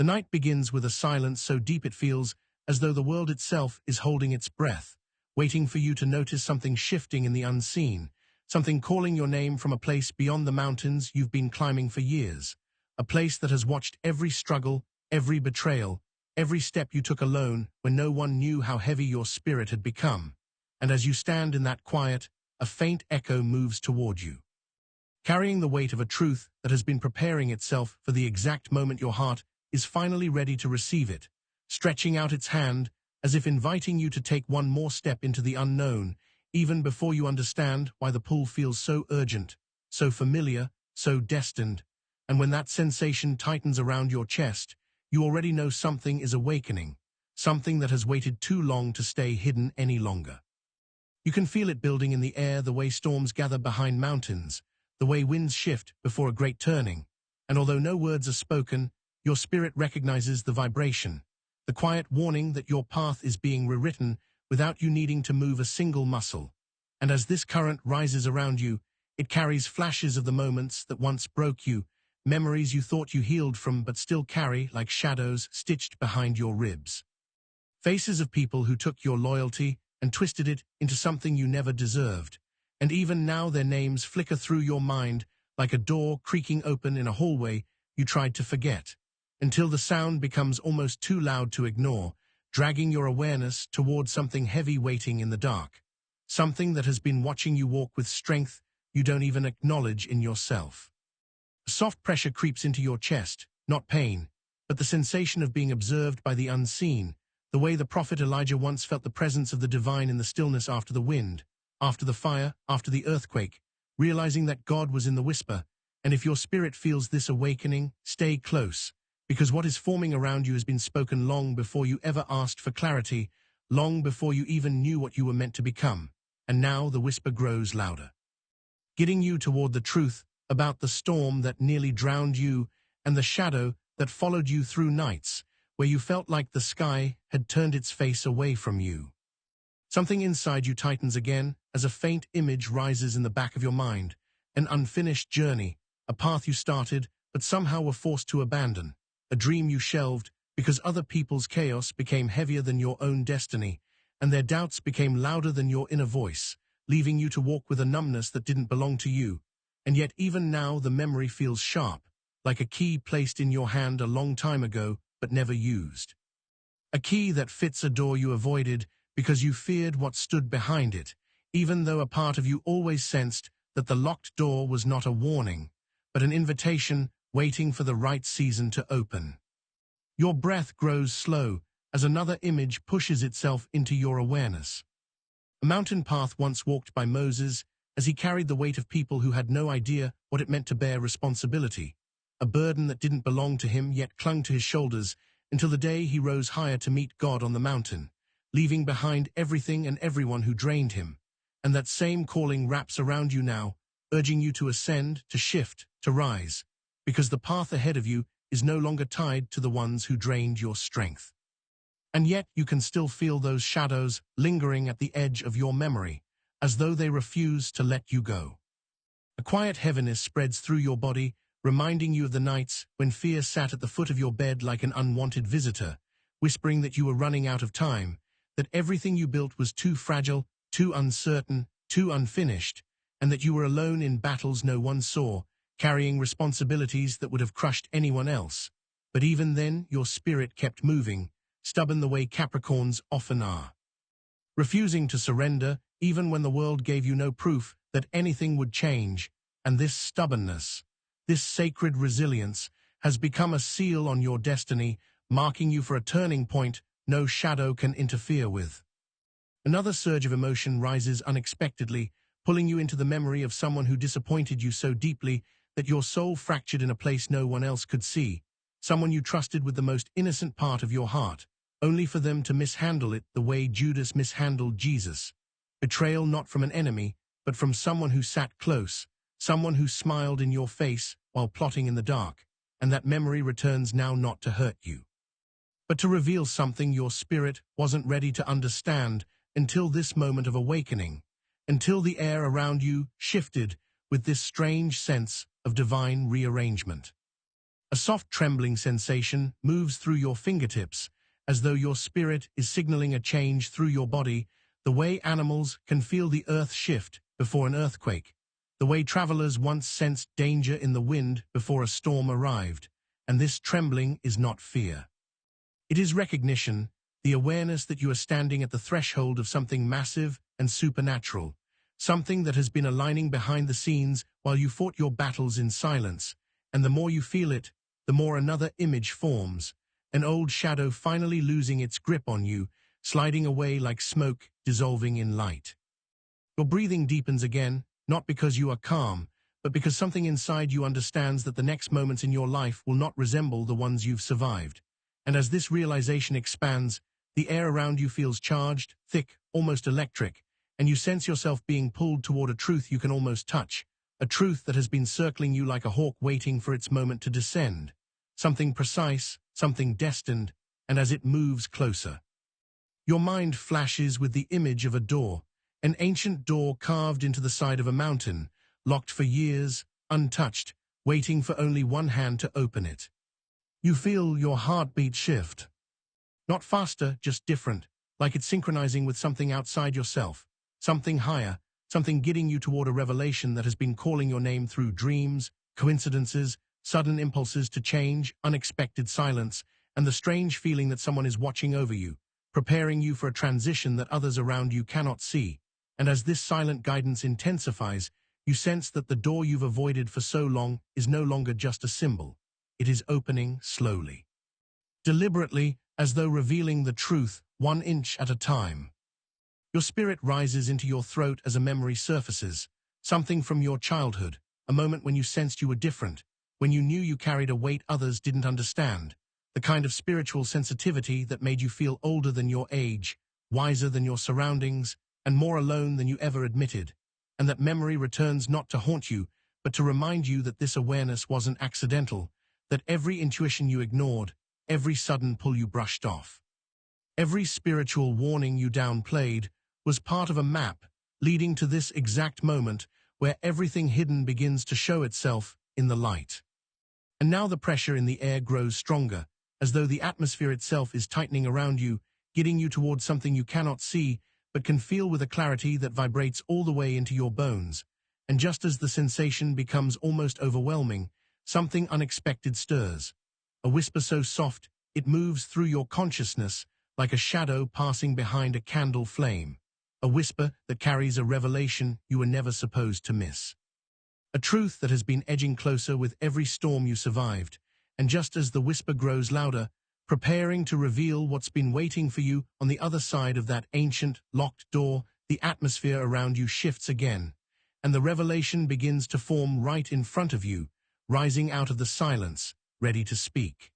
The night begins with a silence so deep it feels as though the world itself is holding its breath, waiting for you to notice something shifting in the unseen, something calling your name from a place beyond the mountains you've been climbing for years, a place that has watched every struggle, every betrayal, every step you took alone when no one knew how heavy your spirit had become. And as you stand in that quiet, a faint echo moves toward you, carrying the weight of a truth that has been preparing itself for the exact moment your heart is finally ready to receive it, stretching out its hand as if inviting you to take one more step into the unknown, even before you understand why the pull feels so urgent, so familiar, so destined. And when that sensation tightens around your chest, you already know something is awakening, something that has waited too long to stay hidden any longer. You can feel it building in the air, the way storms gather behind mountains, the way winds shift before a great turning. And although no words are spoken, your spirit recognizes the vibration, the quiet warning that your path is being rewritten without you needing to move a single muscle. And as this current rises around you, it carries flashes of the moments that once broke you, memories you thought you healed from but still carry like shadows stitched behind your ribs. Faces of people who took your loyalty and twisted it into something you never deserved. And even now their names flicker through your mind like a door creaking open in a hallway you tried to forget, until the sound becomes almost too loud to ignore, dragging your awareness towards something heavy waiting in the dark, something that has been watching you walk with strength you don't even acknowledge in yourself. A soft pressure creeps into your chest, not pain, but the sensation of being observed by the unseen, the way the prophet Elijah once felt the presence of the divine in the stillness after the wind, after the fire, after the earthquake, realizing that God was in the whisper. And if your spirit feels this awakening, stay close, because what is forming around you has been spoken long before you ever asked for clarity, long before you even knew what you were meant to become. And now the whisper grows louder, getting you toward the truth about the storm that nearly drowned you and the shadow that followed you through nights where you felt like the sky had turned its face away from you. Something inside you tightens again as a faint image rises in the back of your mind, an unfinished journey, a path you started but somehow were forced to abandon, a dream you shelved because other people's chaos became heavier than your own destiny, and their doubts became louder than your inner voice, leaving you to walk with a numbness that didn't belong to you. And yet even now the memory feels sharp, like a key placed in your hand a long time ago but never used. A key that fits a door you avoided because you feared what stood behind it, even though a part of you always sensed that the locked door was not a warning, but an invitation waiting for the right season to open. Your breath grows slow as another image pushes itself into your awareness. A mountain path once walked by Moses as he carried the weight of people who had no idea what it meant to bear responsibility, a burden that didn't belong to him yet clung to his shoulders until the day he rose higher to meet God on the mountain, leaving behind everything and everyone who drained him. And that same calling wraps around you now, urging you to ascend, to shift, to rise, because the path ahead of you is no longer tied to the ones who drained your strength. And yet you can still feel those shadows lingering at the edge of your memory, as though they refuse to let you go. A quiet heaviness spreads through your body, reminding you of the nights when fear sat at the foot of your bed like an unwanted visitor, whispering that you were running out of time, that everything you built was too fragile, too uncertain, too unfinished, and that you were alone in battles no one saw, carrying responsibilities that would have crushed anyone else. But even then, your spirit kept moving, stubborn the way Capricorns often are, refusing to surrender even when the world gave you no proof that anything would change. And this stubbornness, this sacred resilience, has become a seal on your destiny, marking you for a turning point no shadow can interfere with. Another surge of emotion rises unexpectedly, pulling you into the memory of someone who disappointed you so deeply that your soul fractured in a place no one else could see, someone you trusted with the most innocent part of your heart, only for them to mishandle it the way Judas mishandled Jesus. Betrayal not from an enemy, but from someone who sat close, someone who smiled in your face while plotting in the dark, and that memory returns now not to hurt you, but to reveal something your spirit wasn't ready to understand until this moment of awakening, until the air around you shifted with this strange sense of divine rearrangement. A soft trembling sensation moves through your fingertips, as though your spirit is signaling a change through your body, the way animals can feel the earth shift before an earthquake, the way travelers once sensed danger in the wind before a storm arrived. And this trembling is not fear. It is recognition, the awareness that you are standing at the threshold of something massive and supernatural, something that has been aligning behind the scenes while you fought your battles in silence. And the more you feel it, the more another image forms, an old shadow finally losing its grip on you, sliding away like smoke dissolving in light. Your breathing deepens again, not because you are calm, but because something inside you understands that the next moments in your life will not resemble the ones you've survived. And as this realization expands, the air around you feels charged, thick, almost electric, and you sense yourself being pulled toward a truth you can almost touch, a truth that has been circling you like a hawk waiting for its moment to descend. Something precise, something destined, and as it moves closer, your mind flashes with the image of a door, an ancient door carved into the side of a mountain, locked for years, untouched, waiting for only one hand to open it. You feel your heartbeat shift. Not faster, just different, like it's synchronizing with something outside yourself, something higher, something getting you toward a revelation that has been calling your name through dreams, coincidences, sudden impulses to change, unexpected silence, and the strange feeling that someone is watching over you, preparing you for a transition that others around you cannot see. And as this silent guidance intensifies, you sense that the door you've avoided for so long is no longer just a symbol. It is opening slowly, deliberately, as though revealing the truth 1 inch at a time. Your spirit rises into your throat as a memory surfaces, something from your childhood, a moment when you sensed you were different, when you knew you carried a weight others didn't understand, the kind of spiritual sensitivity that made you feel older than your age, wiser than your surroundings, and more alone than you ever admitted. And that memory returns not to haunt you, but to remind you that this awareness wasn't accidental, that every intuition you ignored, every sudden pull you brushed off, every spiritual warning you downplayed, was part of a map leading to this exact moment where everything hidden begins to show itself in the light. And now the pressure in the air grows stronger, as though the atmosphere itself is tightening around you, getting you towards something you cannot see, but can feel with a clarity that vibrates all the way into your bones. And just as the sensation becomes almost overwhelming, something unexpected stirs. A whisper so soft, it moves through your consciousness, like a shadow passing behind a candle flame. A whisper that carries a revelation you were never supposed to miss. A truth that has been edging closer with every storm you survived. And just as the whisper grows louder, preparing to reveal what's been waiting for you on the other side of that ancient, locked door, the atmosphere around you shifts again, and the revelation begins to form right in front of you, rising out of the silence, ready to speak.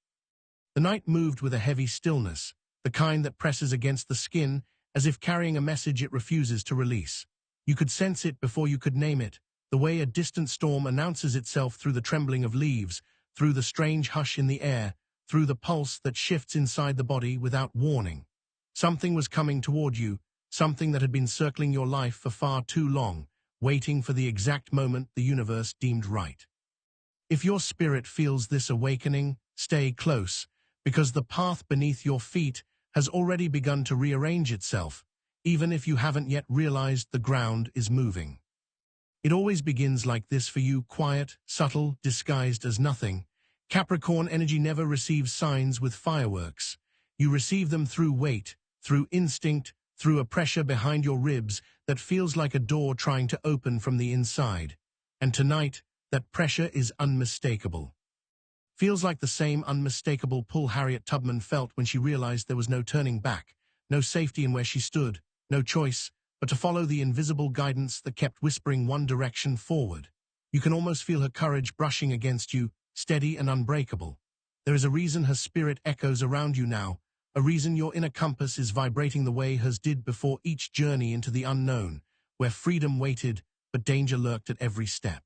The night moved with a heavy stillness, the kind that presses against the skin as if carrying a message it refuses to release. You could sense it before you could name it, the way a distant storm announces itself through the trembling of leaves, through the strange hush in the air, through the pulse that shifts inside the body without warning. Something was coming toward you, something that had been circling your life for far too long, waiting for the exact moment the universe deemed right. If your spirit feels this awakening, stay close, because the path beneath your feet has already begun to rearrange itself, even if you haven't yet realized the ground is moving. It always begins like this for you, quiet, subtle, disguised as nothing. Capricorn energy never receives signs with fireworks. You receive them through weight, through instinct, through a pressure behind your ribs that feels like a door trying to open from the inside. And tonight, that pressure is unmistakable. Feels like the same unmistakable pull Harriet Tubman felt when she realized there was no turning back, no safety in where she stood, no choice but to follow the invisible guidance that kept whispering one direction forward. You can almost feel her courage brushing against you, steady and unbreakable. There is a reason her spirit echoes around you now, a reason your inner compass is vibrating the way hers did before each journey into the unknown, where freedom waited but danger lurked at every step.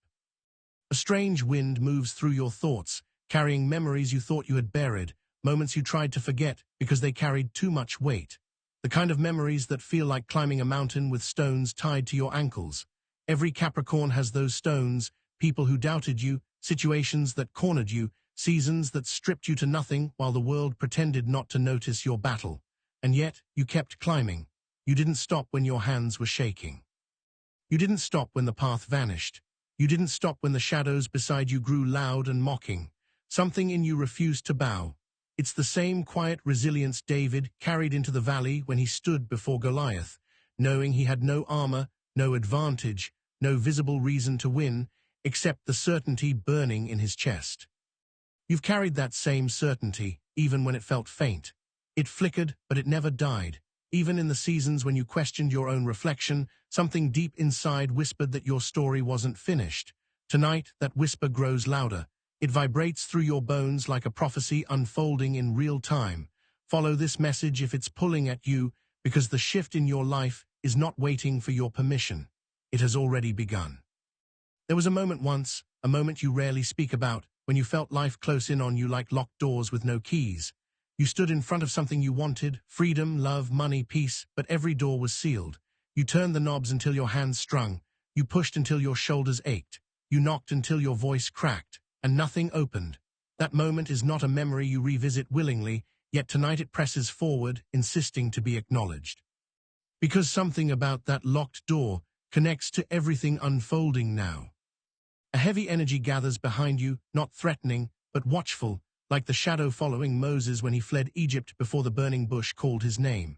A strange wind moves through your thoughts, carrying memories you thought you had buried, moments you tried to forget because they carried too much weight. The kind of memories that feel like climbing a mountain with stones tied to your ankles. Every Capricorn has those stones, people who doubted you, situations that cornered you, seasons that stripped you to nothing while the world pretended not to notice your battle. And yet, you kept climbing. You didn't stop when your hands were shaking. You didn't stop when the path vanished. You didn't stop when the shadows beside you grew loud and mocking. Something in you refused to bow. It's the same quiet resilience David carried into the valley when he stood before Goliath, knowing he had no armor, no advantage, no visible reason to win, except the certainty burning in his chest. You've carried that same certainty, even when it felt faint. It flickered, but it never died. Even in the seasons when you questioned your own reflection, something deep inside whispered that your story wasn't finished. Tonight, that whisper grows louder. It vibrates through your bones like a prophecy unfolding in real time. Follow this message if it's pulling at you, because the shift in your life is not waiting for your permission. It has already begun. There was a moment once, a moment you rarely speak about, when you felt life close in on you like locked doors with no keys. You stood in front of something you wanted, freedom, love, money, peace, but every door was sealed. You turned the knobs until your hands strung. You pushed until your shoulders ached. You knocked until your voice cracked, and nothing opened. That moment is not a memory you revisit willingly, yet tonight it presses forward, insisting to be acknowledged. Because something about that locked door connects to everything unfolding now. A heavy energy gathers behind you, not threatening, but watchful, like the shadow following Moses when he fled Egypt before the burning bush called his name.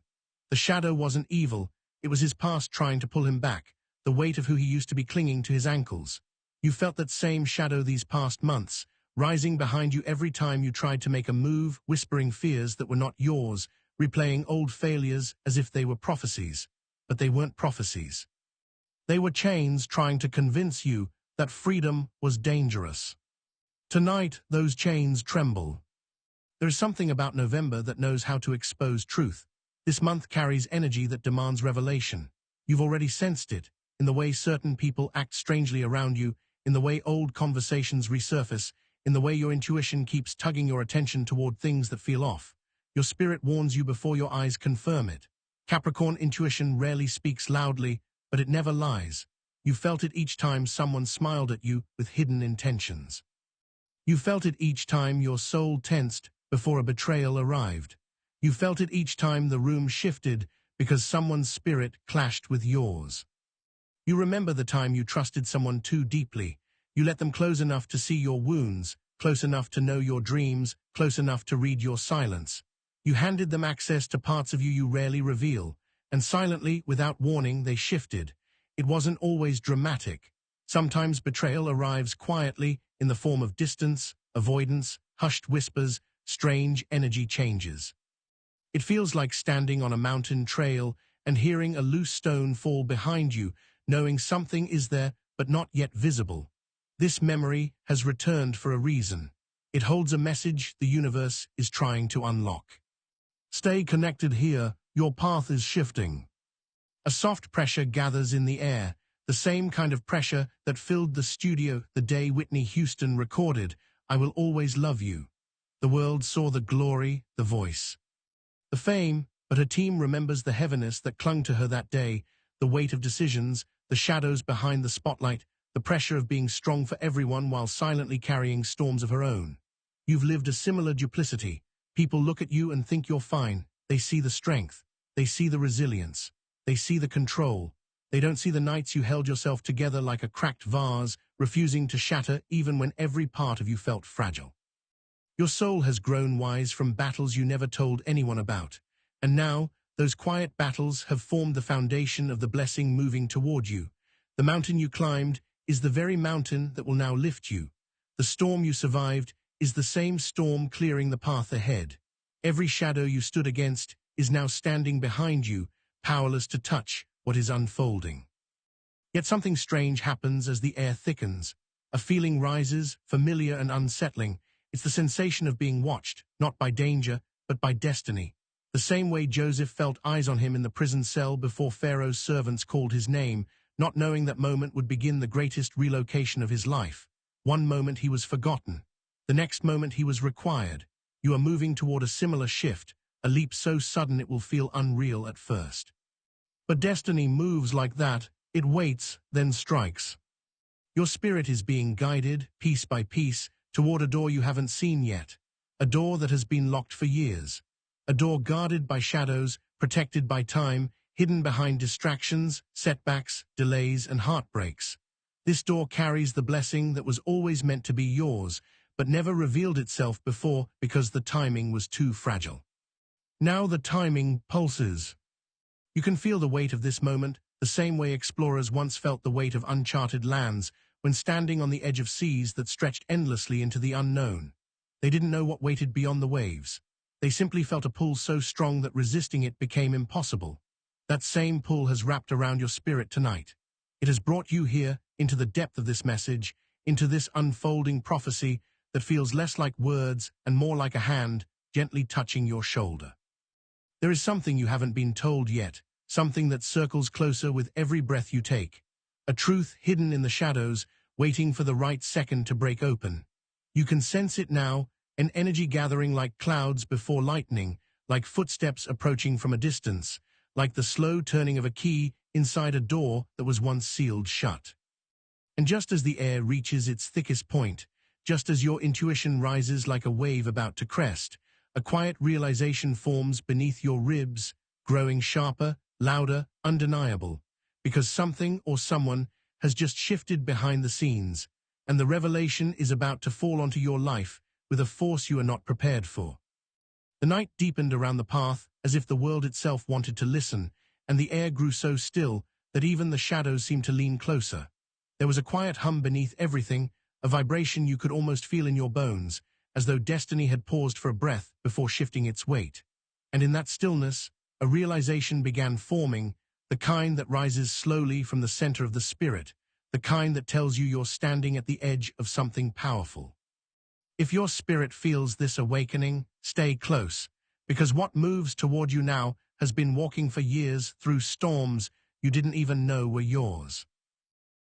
The shadow wasn't evil, it was his past trying to pull him back, the weight of who he used to be clinging to his ankles. You felt that same shadow these past months, rising behind you every time you tried to make a move, whispering fears that were not yours, replaying old failures as if they were prophecies. But they weren't prophecies. They were chains trying to convince you that freedom was dangerous. Tonight, those chains tremble. There is something about November that knows how to expose truth. This month carries energy that demands revelation. You've already sensed it, in the way certain people act strangely around you, in the way old conversations resurface, in the way your intuition keeps tugging your attention toward things that feel off. Your spirit warns you before your eyes confirm it. Capricorn intuition rarely speaks loudly, but it never lies. You felt it each time someone smiled at you with hidden intentions. You felt it each time your soul tensed before a betrayal arrived. You felt it each time the room shifted because someone's spirit clashed with yours. You remember the time you trusted someone too deeply. You let them close enough to see your wounds, close enough to know your dreams, close enough to read your silence. You handed them access to parts of you rarely reveal, and silently, without warning, they shifted. It wasn't always dramatic. Sometimes betrayal arrives quietly in the form of distance, avoidance, hushed whispers, strange energy changes. It feels like standing on a mountain trail and hearing a loose stone fall behind you, knowing something is there but not yet visible. This memory has returned for a reason. It holds a message the universe is trying to unlock. Stay connected here, your path is shifting. A soft pressure gathers in the air, the same kind of pressure that filled the studio the day Whitney Houston recorded, "I Will Always Love You." The world saw the glory, the voice, the fame, but her team remembers the heaviness that clung to her that day, the weight of decisions, the shadows behind the spotlight, the pressure of being strong for everyone while silently carrying storms of her own. You've lived a similar duplicity. People look at you and think you're fine. They see the strength. They see the resilience. They see the control. They don't see the nights you held yourself together like a cracked vase, refusing to shatter even when every part of you felt fragile. Your soul has grown wise from battles you never told anyone about. And now, those quiet battles have formed the foundation of the blessing moving toward you. The mountain you climbed is the very mountain that will now lift you. The storm you survived is the same storm clearing the path ahead. Every shadow you stood against is now standing behind you, powerless to touch what is unfolding. Yet something strange happens as the air thickens. A feeling rises, familiar and unsettling. It's the sensation of being watched, not by danger, but by destiny. The same way Joseph felt eyes on him in the prison cell before Pharaoh's servants called his name, not knowing that moment would begin the greatest relocation of his life. One moment he was forgotten. The next moment he was required. You are moving toward a similar shift, a leap so sudden it will feel unreal at first. But destiny moves like that. It waits, then strikes. Your spirit is being guided, piece by piece, toward a door you haven't seen yet, a door that has been locked for years, a door guarded by shadows, protected by time, hidden behind distractions, setbacks, delays, and heartbreaks. This door carries the blessing that was always meant to be yours, but never revealed itself before because the timing was too fragile. Now the timing pulses. You can feel the weight of this moment, the same way explorers once felt the weight of uncharted lands when standing on the edge of seas that stretched endlessly into the unknown. They didn't know what waited beyond the waves. They simply felt a pull so strong that resisting it became impossible. That same pull has wrapped around your spirit tonight. It has brought you here, into the depth of this message, into this unfolding prophecy that feels less like words and more like a hand gently touching your shoulder. There is something you haven't been told yet, something that circles closer with every breath you take. A truth hidden in the shadows, waiting for the right second to break open. You can sense it now, an energy gathering like clouds before lightning, like footsteps approaching from a distance, like the slow turning of a key inside a door that was once sealed shut. And just as the air reaches its thickest point, just as your intuition rises like a wave about to crest, a quiet realization forms beneath your ribs, growing sharper, louder, undeniable, because something or someone has just shifted behind the scenes, and the revelation is about to fall onto your life with a force you are not prepared for. The night deepened around the path as if the world itself wanted to listen, and the air grew so still that even the shadows seemed to lean closer. There was a quiet hum beneath everything, a vibration you could almost feel in your bones, as though destiny had paused for a breath before shifting its weight. And in that stillness, a realization began forming, the kind that rises slowly from the center of the spirit, the kind that tells you you're standing at the edge of something powerful. If your spirit feels this awakening, stay close, because what moves toward you now has been walking for years through storms you didn't even know were yours.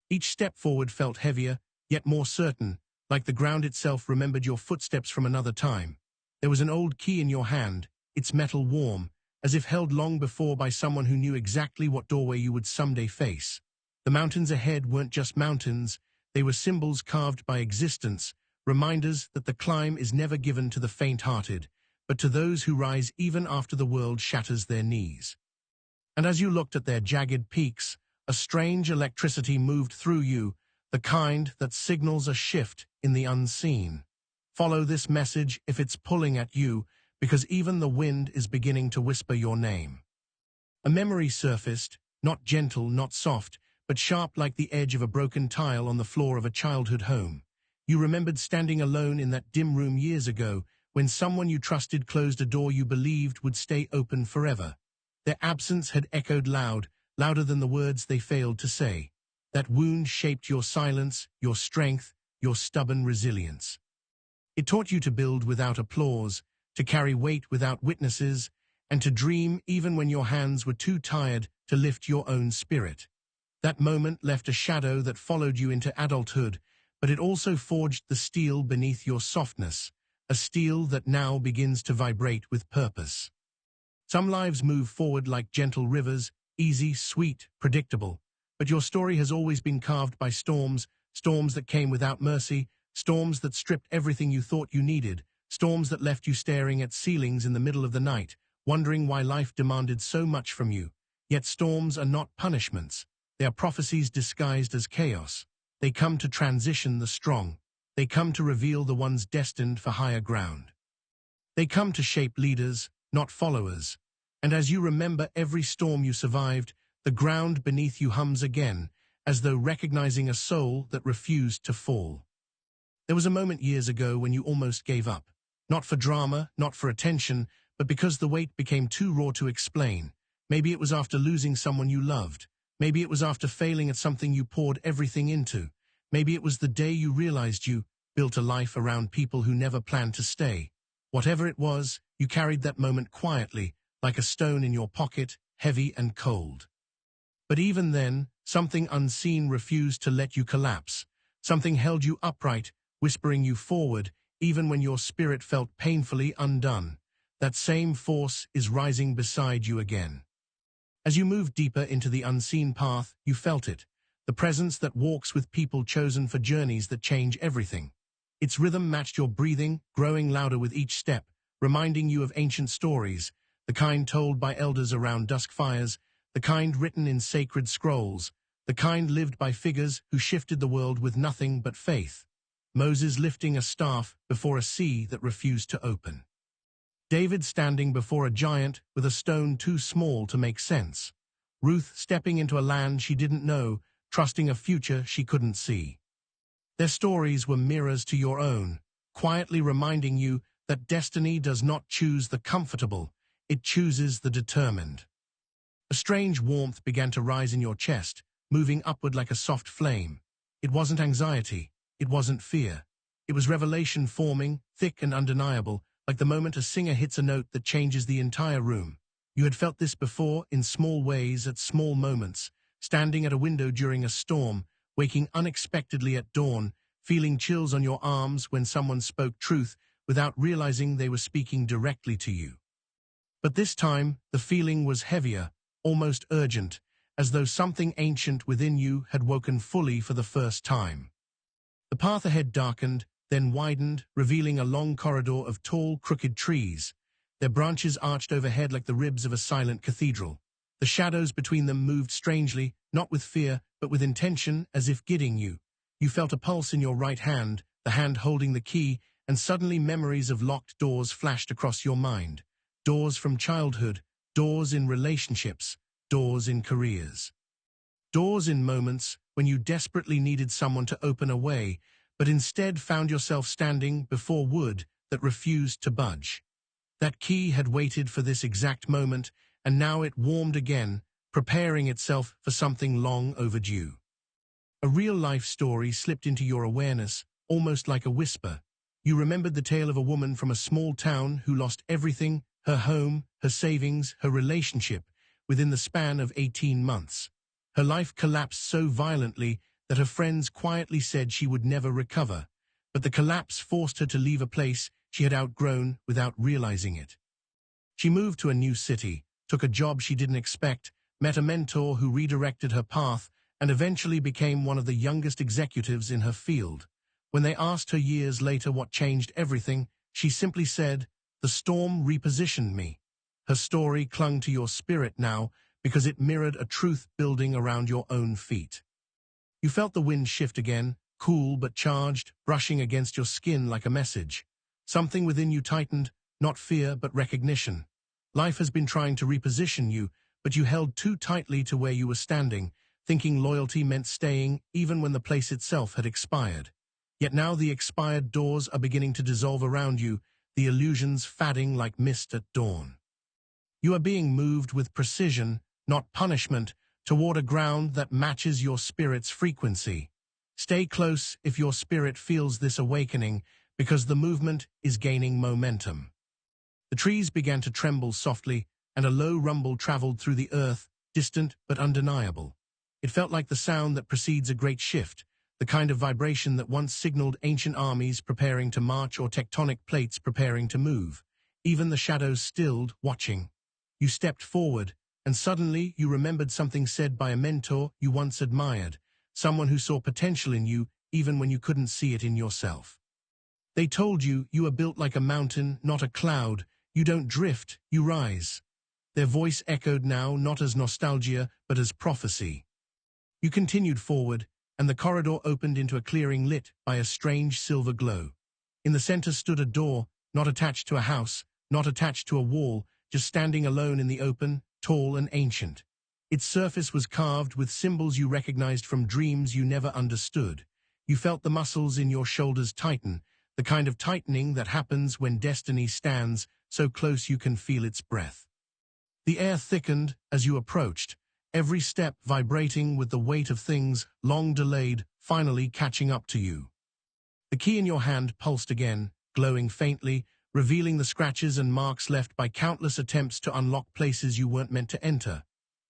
Each step forward felt heavier, yet more certain, like the ground itself remembered your footsteps from another time. There was an old key in your hand, its metal warm, as if held long before by someone who knew exactly what doorway you would someday face. The mountains ahead weren't just mountains, they were symbols carved by existence, reminders that the climb is never given to the faint-hearted, but to those who rise even after the world shatters their knees. And as you looked at their jagged peaks, a strange electricity moved through you, the kind that signals a shift in the unseen. Follow this message if it's pulling at you, because even the wind is beginning to whisper your name. A memory surfaced, not gentle, not soft, but sharp like the edge of a broken tile on the floor of a childhood home. You remembered standing alone in that dim room years ago, when someone you trusted closed a door you believed would stay open forever. Their absence had echoed loud, louder than the words they failed to say. That wound shaped your silence, your strength, your stubborn resilience. It taught you to build without applause, to carry weight without witnesses, and to dream even when your hands were too tired to lift your own spirit. That moment left a shadow that followed you into adulthood, but it also forged the steel beneath your softness, a steel that now begins to vibrate with purpose. Some lives move forward like gentle rivers, easy, sweet, predictable, but your story has always been carved by storms, storms that came without mercy, storms that stripped everything you thought you needed, storms that left you staring at ceilings in the middle of the night, wondering why life demanded so much from you. Yet storms are not punishments. They are prophecies disguised as chaos. They come to transition the strong. They come to reveal the ones destined for higher ground. They come to shape leaders, not followers. And as you remember every storm you survived, the ground beneath you hums again, as though recognizing a soul that refused to fall. There was a moment years ago when you almost gave up. Not for drama, not for attention, but because the weight became too raw to explain. Maybe it was after losing someone you loved. Maybe it was after failing at something you poured everything into. Maybe it was the day you realized you built a life around people who never planned to stay. Whatever it was, you carried that moment quietly, like a stone in your pocket, heavy and cold. But even then, something unseen refused to let you collapse. Something held you upright, whispering you forward, even when your spirit felt painfully undone. That same force is rising beside you again. As you moved deeper into the unseen path, you felt it, the presence that walks with people chosen for journeys that change everything. Its rhythm matched your breathing, growing louder with each step, reminding you of ancient stories, the kind told by elders around dusk fires, the kind written in sacred scrolls, the kind lived by figures who shifted the world with nothing but faith. Moses lifting a staff before a sea that refused to open. David standing before a giant with a stone too small to make sense. Ruth stepping into a land she didn't know, trusting a future she couldn't see. Their stories were mirrors to your own, quietly reminding you that destiny does not choose the comfortable, it chooses the determined. A strange warmth began to rise in your chest, moving upward like a soft flame. It wasn't anxiety, it wasn't fear. It was revelation forming, thick and undeniable, like the moment a singer hits a note that changes the entire room. You had felt this before, in small ways, at small moments, standing at a window during a storm, waking unexpectedly at dawn, feeling chills on your arms when someone spoke truth without realizing they were speaking directly to you. But this time, the feeling was heavier, almost urgent, as though something ancient within you had woken fully for the first time. The path ahead darkened, then widened, revealing a long corridor of tall, crooked trees. Their branches arched overhead like the ribs of a silent cathedral. The shadows between them moved strangely, not with fear, but with intention, as if guiding you. You felt a pulse in your right hand, the hand holding the key, and suddenly memories of locked doors flashed across your mind. Doors from childhood, doors in relationships, doors in careers. Doors in moments when you desperately needed someone to open a way, but instead found yourself standing before wood that refused to budge. That key had waited for this exact moment, and now it warmed again, preparing itself for something long overdue. A real-life story slipped into your awareness, almost like a whisper. You remembered the tale of a woman from a small town who lost everything, her home, her savings, her relationship, within the span of 18 months. Her life collapsed so violently that her friends quietly said she would never recover, but the collapse forced her to leave a place she had outgrown without realizing it. She moved to a new city, took a job she didn't expect, met a mentor who redirected her path, and eventually became one of the youngest executives in her field. When they asked her years later what changed everything, she simply said, "The storm repositioned me." Her story clung to your spirit now because it mirrored a truth building around your own feet. You felt the wind shift again, cool but charged, brushing against your skin like a message. Something within you tightened, not fear but recognition. Life has been trying to reposition you, but you held too tightly to where you were standing, thinking loyalty meant staying even when the place itself had expired. Yet now the expired doors are beginning to dissolve around you, the illusions fading like mist at dawn. You are being moved with precision, not punishment, toward a ground that matches your spirit's frequency. Stay close if your spirit feels this awakening, because the movement is gaining momentum. The trees began to tremble softly, and a low rumble traveled through the earth, distant but undeniable. It felt like the sound that precedes a great shift, the kind of vibration that once signaled ancient armies preparing to march or tectonic plates preparing to move. Even the shadows stilled, watching. You stepped forward, and suddenly you remembered something said by a mentor you once admired, someone who saw potential in you even when you couldn't see it in yourself. They told you you are built like a mountain, not a cloud. You don't drift, you rise. Their voice echoed now not as nostalgia, but as prophecy. You continued forward, and the corridor opened into a clearing lit by a strange silver glow. In the center stood a door, not attached to a house, not attached to a wall, just standing alone in the open, tall and ancient. Its surface was carved with symbols you recognized from dreams you never understood. You felt the muscles in your shoulders tighten, the kind of tightening that happens when destiny stands so close you can feel its breath. The air thickened as you approached, every step vibrating with the weight of things long delayed finally catching up to you. The key in your hand pulsed again, glowing faintly, revealing the scratches and marks left by countless attempts to unlock places you weren't meant to enter.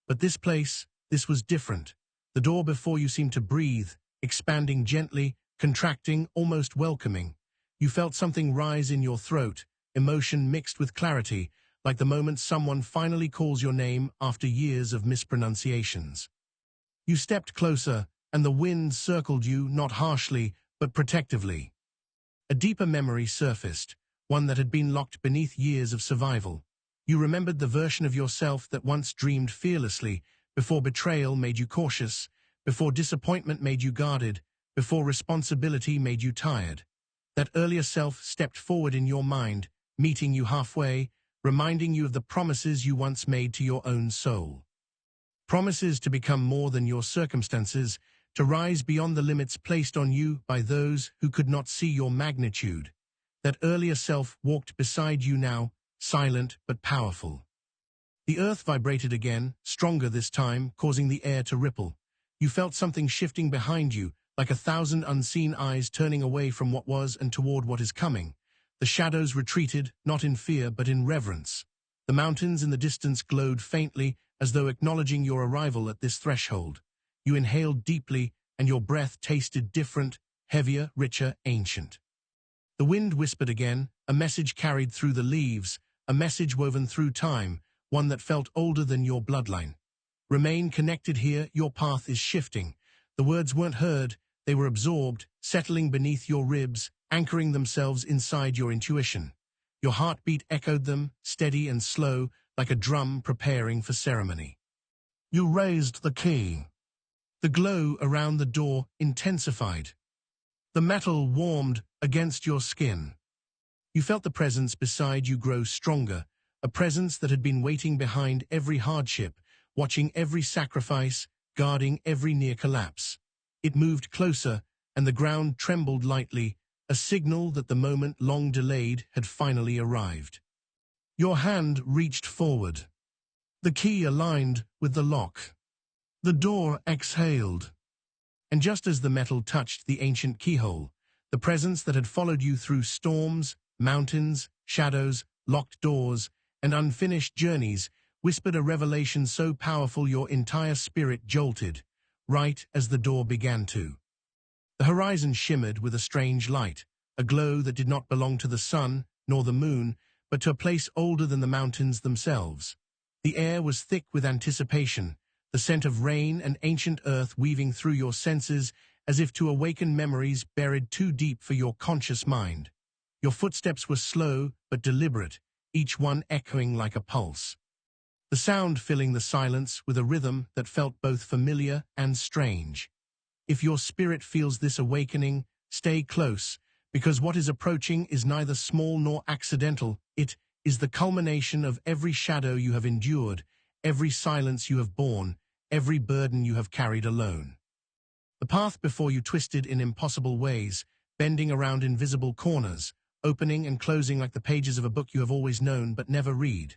But this place, this was different. The door before you seemed to breathe, expanding gently, contracting, almost welcoming. You felt something rise in your throat, emotion mixed with clarity, like the moment someone finally calls your name after years of mispronunciations. You stepped closer, and the wind circled you not harshly, but protectively. A deeper memory surfaced, one that had been locked beneath years of survival. You remembered the version of yourself that once dreamed fearlessly, before betrayal made you cautious, before disappointment made you guarded, before responsibility made you tired. That earlier self stepped forward in your mind, meeting you halfway, reminding you of the promises you once made to your own soul. Promises to become more than your circumstances, to rise beyond the limits placed on you by those who could not see your magnitude. That earlier self walked beside you now, silent but powerful. The earth vibrated again, stronger this time, causing the air to ripple. You felt something shifting behind you, like 1,000 unseen eyes turning away from what was and toward what is coming. The shadows retreated, not in fear but in reverence. The mountains in the distance glowed faintly, as though acknowledging your arrival at this threshold. You inhaled deeply, and your breath tasted different, heavier, richer, ancient. The wind whispered again, a message carried through the leaves, a message woven through time, one that felt older than your bloodline. Remain connected here, your path is shifting. The words weren't heard, they were absorbed, settling beneath your ribs, anchoring themselves inside your intuition. Your heartbeat echoed them, steady and slow, like a drum preparing for ceremony. You raised the key. The glow around the door intensified. The metal warmed against your skin. You felt the presence beside you grow stronger, a presence that had been waiting behind every hardship, watching every sacrifice, guarding every near collapse. It moved closer, and the ground trembled lightly, a signal that the moment long delayed had finally arrived. Your hand reached forward. The key aligned with the lock. The door exhaled. And just as the metal touched the ancient keyhole, the presence that had followed you through storms, mountains, shadows, locked doors, and unfinished journeys whispered a revelation so powerful your entire spirit jolted, right as the door began to. The horizon shimmered with a strange light, a glow that did not belong to the sun nor the moon, but to a place older than the mountains themselves. The air was thick with anticipation, the scent of rain and ancient earth weaving through your senses as if to awaken memories buried too deep for your conscious mind. Your footsteps were slow but deliberate, each one echoing like a pulse. The sound filling the silence with a rhythm that felt both familiar and strange. If your spirit feels this awakening, stay close, because what is approaching is neither small nor accidental. It is the culmination of every shadow you have endured, every silence you have borne, every burden you have carried alone. The path before you twisted in impossible ways, bending around invisible corners, opening and closing like the pages of a book you have always known but never read.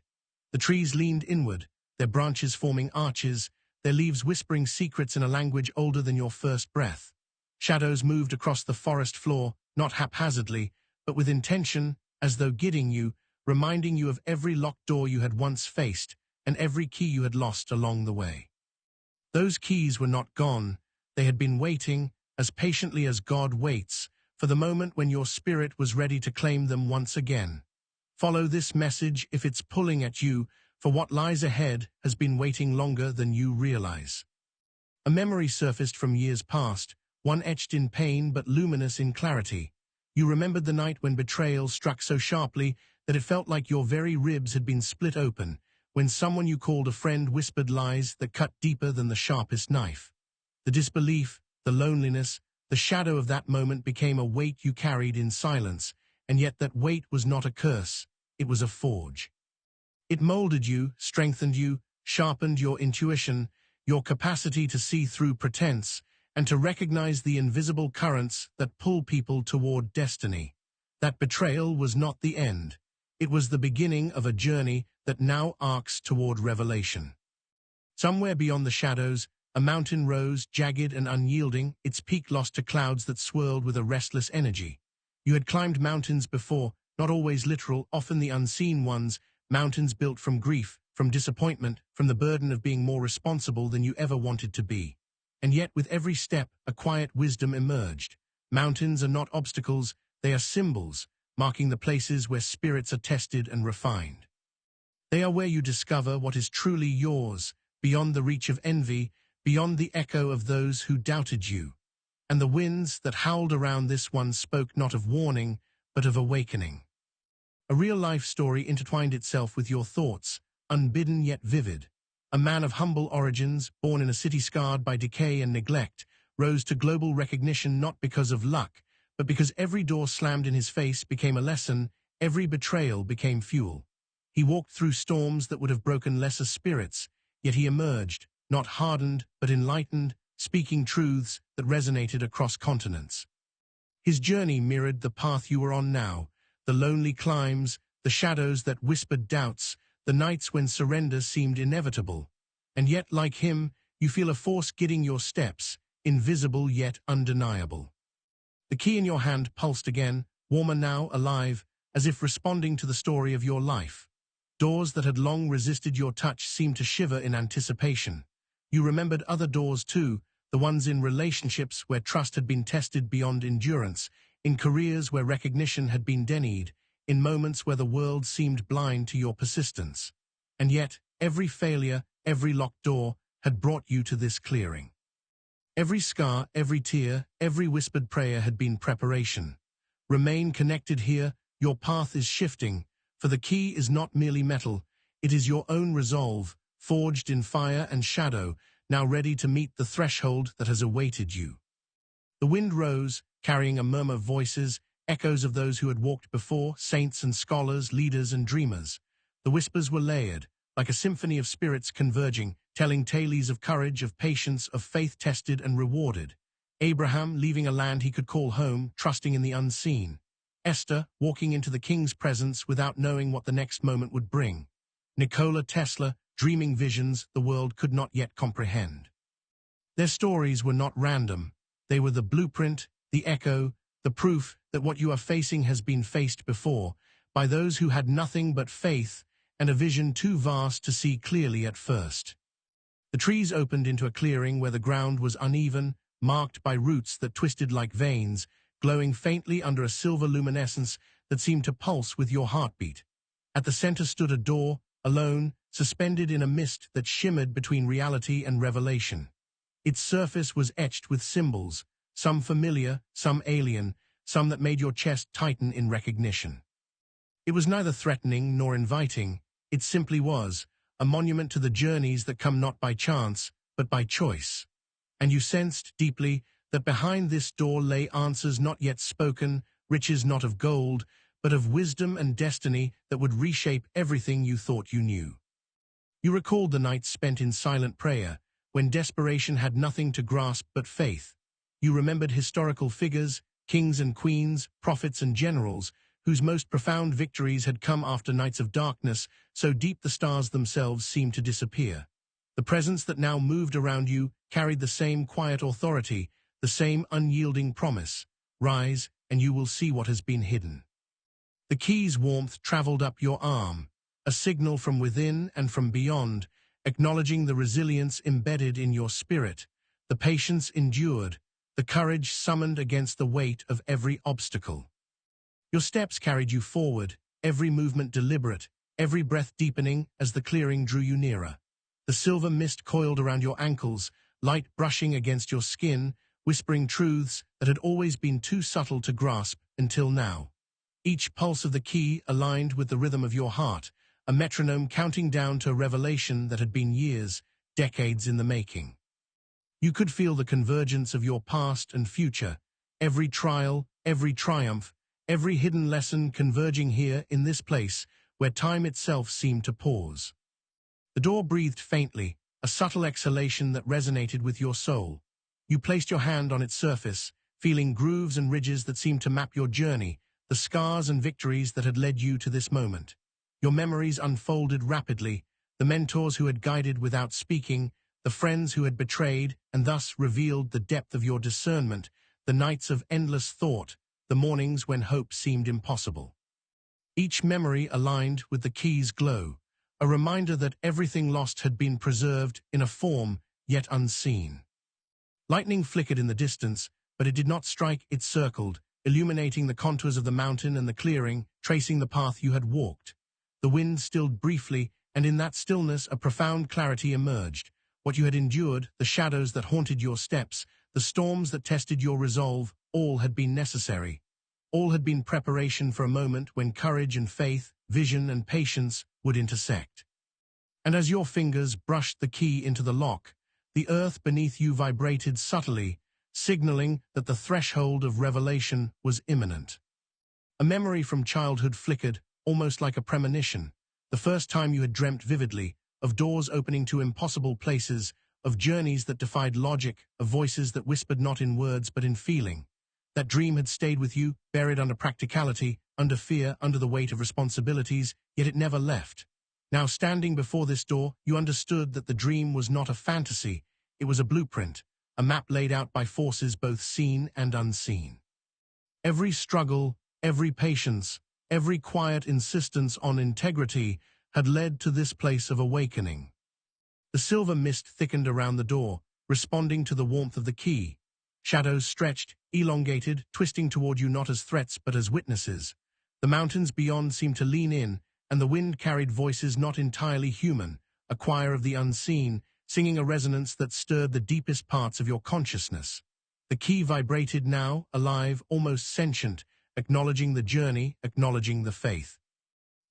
The trees leaned inward, their branches forming arches, their leaves whispering secrets in a language older than your first breath. Shadows moved across the forest floor, not haphazardly, but with intention, as though guiding you, reminding you of every locked door you had once faced, and every key you had lost along the way. Those keys were not gone, they had been waiting, as patiently as God waits, for the moment when your spirit was ready to claim them once again. Follow this message if it's pulling at you, for what lies ahead has been waiting longer than you realize. A memory surfaced from years past, one etched in pain but luminous in clarity. You remembered the night when betrayal struck so sharply that it felt like your very ribs had been split open, when someone you called a friend whispered lies that cut deeper than the sharpest knife. The disbelief, the loneliness, the shadow of that moment became a weight you carried in silence, and yet that weight was not a curse, it was a forge. It molded you, strengthened you, sharpened your intuition, your capacity to see through pretense, and to recognize the invisible currents that pull people toward destiny. That betrayal was not the end. It was the beginning of a journey that now arcs toward revelation. Somewhere beyond the shadows, a mountain rose, jagged and unyielding, its peak lost to clouds that swirled with a restless energy. You had climbed mountains before, not always literal, often the unseen ones, mountains built from grief, from disappointment, from the burden of being more responsible than you ever wanted to be. And yet with every step, a quiet wisdom emerged. Mountains are not obstacles, they are symbols, marking the places where spirits are tested and refined. They are where you discover what is truly yours, beyond the reach of envy, beyond the echo of those who doubted you. and the winds that howled around this one spoke not of warning, but of awakening. A real-life story intertwined itself with your thoughts, unbidden yet vivid. A man of humble origins, born in a city scarred by decay and neglect, rose to global recognition not because of luck, but because every door slammed in his face became a lesson, every betrayal became fuel. He walked through storms that would have broken lesser spirits, yet he emerged, not hardened but enlightened, speaking truths that resonated across continents. His journey mirrored the path you are on now, the lonely climbs, the shadows that whispered doubts, the nights when surrender seemed inevitable. And yet, like him, you feel a force guiding your steps, invisible yet undeniable. The key in your hand pulsed again, warmer now, alive, as if responding to the story of your life. Doors that had long resisted your touch seemed to shiver in anticipation. You remembered other doors too, the ones in relationships where trust had been tested beyond endurance, in careers where recognition had been denied, in moments where the world seemed blind to your persistence. And yet, every failure, every locked door, had brought you to this clearing. Every scar, every tear, every whispered prayer had been preparation. Remain connected here, your path is shifting, for the key is not merely metal, it is your own resolve, forged in fire and shadow, now ready to meet the threshold that has awaited you. The wind rose, carrying a murmur of voices, echoes of those who had walked before, saints and scholars, leaders and dreamers. The whispers were layered, like a symphony of spirits converging, telling tales of courage, of patience, of faith tested and rewarded. Abraham leaving a land he could call home, trusting in the unseen. Esther walking into the king's presence without knowing what the next moment would bring. Nikola Tesla dreaming visions the world could not yet comprehend. Their stories were not random. They were the blueprint, the echo, the proof that what you are facing has been faced before, by those who had nothing but faith and a vision too vast to see clearly at first. The trees opened into a clearing where the ground was uneven, marked by roots that twisted like veins, glowing faintly under a silver luminescence that seemed to pulse with your heartbeat. At the center stood a door, alone, suspended in a mist that shimmered between reality and revelation. Its surface was etched with symbols, some familiar, some alien, some that made your chest tighten in recognition. It was neither threatening nor inviting, it simply was, a monument to the journeys that come not by chance, but by choice. And you sensed deeply that behind this door lay answers not yet spoken, riches not of gold, but of wisdom and destiny that would reshape everything you thought you knew. You recalled the nights spent in silent prayer, when desperation had nothing to grasp but faith. You remembered historical figures, kings and queens, prophets and generals, whose most profound victories had come after nights of darkness, so deep the stars themselves seemed to disappear. The presence that now moved around you carried the same quiet authority, the same unyielding promise. Rise, and you will see what has been hidden. The key's warmth traveled up your arm, a signal from within and from beyond, acknowledging the resilience embedded in your spirit, the patience endured, the courage summoned against the weight of every obstacle. Your steps carried you forward, every movement deliberate, every breath deepening as the clearing drew you nearer. The silver mist coiled around your ankles, light brushing against your skin, whispering truths that had always been too subtle to grasp until now. Each pulse of the key aligned with the rhythm of your heart, a metronome counting down to a revelation that had been years, decades in the making. You could feel the convergence of your past and future, every trial, every triumph, every hidden lesson converging here in this place where time itself seemed to pause. The door breathed faintly, a subtle exhalation that resonated with your soul. You placed your hand on its surface, feeling grooves and ridges that seemed to map your journey, the scars and victories that had led you to this moment. Your memories unfolded rapidly, the mentors who had guided without speaking, the friends who had betrayed and thus revealed the depth of your discernment, the nights of endless thought, the mornings when hope seemed impossible. Each memory aligned with the key's glow, a reminder that everything lost had been preserved in a form yet unseen. Lightning flickered in the distance, but it did not strike, it circled, illuminating the contours of the mountain and the clearing, tracing the path you had walked. The wind stilled briefly, and in that stillness a profound clarity emerged. What you had endured, the shadows that haunted your steps, the storms that tested your resolve, all had been necessary. All had been preparation for a moment when courage and faith, vision and patience would intersect. And as your fingers brushed the key into the lock, the earth beneath you vibrated subtly, signaling that the threshold of revelation was imminent. A memory from childhood flickered, almost like a premonition, the first time you had dreamt vividly, of doors opening to impossible places, of journeys that defied logic, of voices that whispered not in words but in feeling. That dream had stayed with you, buried under practicality, under fear, under the weight of responsibilities, yet it never left. Now standing before this door, you understood that the dream was not a fantasy, it was a blueprint, a map laid out by forces both seen and unseen. Every struggle, every patience, every quiet insistence on integrity had led to this place of awakening. The silver mist thickened around the door, responding to the warmth of the key. Shadows stretched, elongated, twisting toward you not as threats but as witnesses. The mountains beyond seemed to lean in, and the wind carried voices not entirely human, a choir of the unseen, singing a resonance that stirred the deepest parts of your consciousness. The key vibrated now, alive, almost sentient, acknowledging the journey, acknowledging the faith.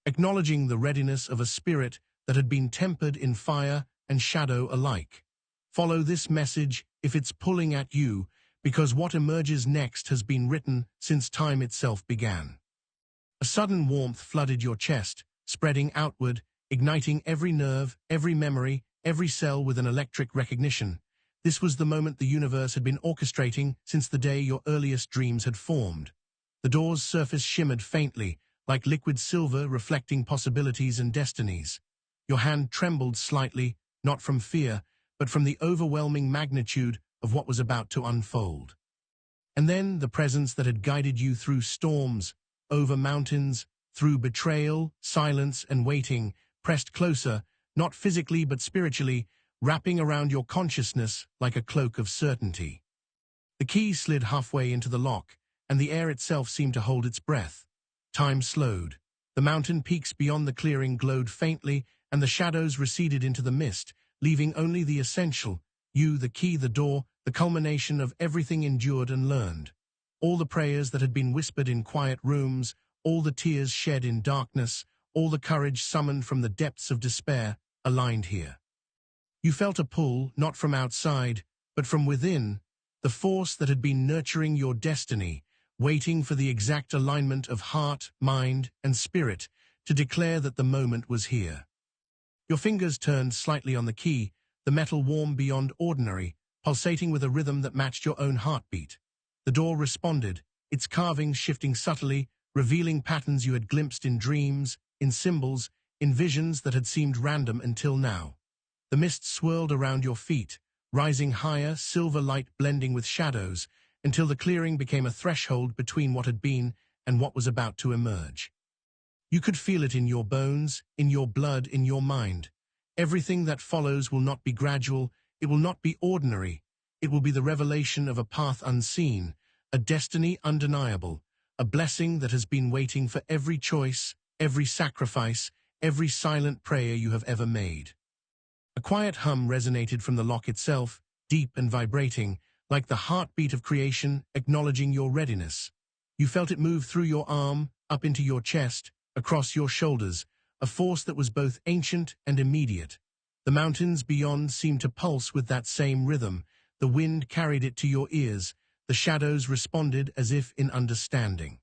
Acknowledging the readiness of a spirit that had been tempered in fire and shadow alike. Follow this message if it's pulling at you, because what emerges next has been written since time itself began. A sudden warmth flooded your chest, spreading outward, igniting every nerve, every memory, every cell with an electric recognition. This was the moment the universe had been orchestrating since the day your earliest dreams had formed. The door's surface shimmered faintly, like liquid silver reflecting possibilities and destinies. Your hand trembled slightly, not from fear, but from the overwhelming magnitude of what was about to unfold. And then the presence that had guided you through storms, over mountains, through betrayal, silence, and waiting, pressed closer, not physically but spiritually, wrapping around your consciousness like a cloak of certainty. The key slid halfway into the lock, and the air itself seemed to hold its breath. Time slowed. The mountain peaks beyond the clearing glowed faintly, and the shadows receded into the mist, leaving only the essential, you, the key, the door, the culmination of everything endured and learned. All the prayers that had been whispered in quiet rooms, all the tears shed in darkness, all the courage summoned from the depths of despair, aligned here. You felt a pull, not from outside, but from within, the force that had been nurturing your destiny, waiting for the exact alignment of heart, mind, and spirit to declare that the moment was here. Your fingers turned slightly on the key, the metal warm beyond ordinary, pulsating with a rhythm that matched your own heartbeat. The door responded, its carvings shifting subtly, revealing patterns you had glimpsed in dreams, in symbols, in visions that had seemed random until now. The mist swirled around your feet, rising higher, silver light blending with shadows, until the clearing became a threshold between what had been and what was about to emerge. You could feel it in your bones, in your blood, in your mind. Everything that follows will not be gradual, it will not be ordinary. It will be the revelation of a path unseen, a destiny undeniable, a blessing that has been waiting for every choice, every sacrifice, every silent prayer you have ever made. A quiet hum resonated from the lock itself, deep and vibrating, like the heartbeat of creation acknowledging your readiness. You felt it move through your arm, up into your chest, across your shoulders, a force that was both ancient and immediate. The mountains beyond seemed to pulse with that same rhythm. The wind carried it to your ears. The shadows responded as if in understanding.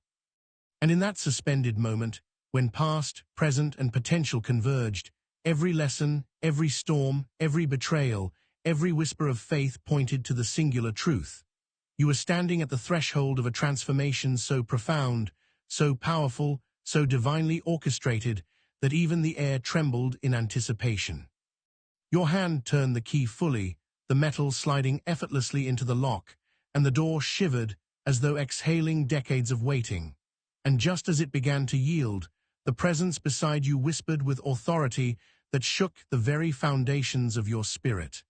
And in that suspended moment, when past, present, and potential converged, every lesson, every storm, every betrayal, every whisper of faith pointed to the singular truth. You were standing at the threshold of a transformation so profound, so powerful, so divinely orchestrated, that even the air trembled in anticipation. Your hand turned the key fully, the metal sliding effortlessly into the lock, and the door shivered as though exhaling decades of waiting. And just as it began to yield, the presence beside you whispered with authority that shook the very foundations of your spirit.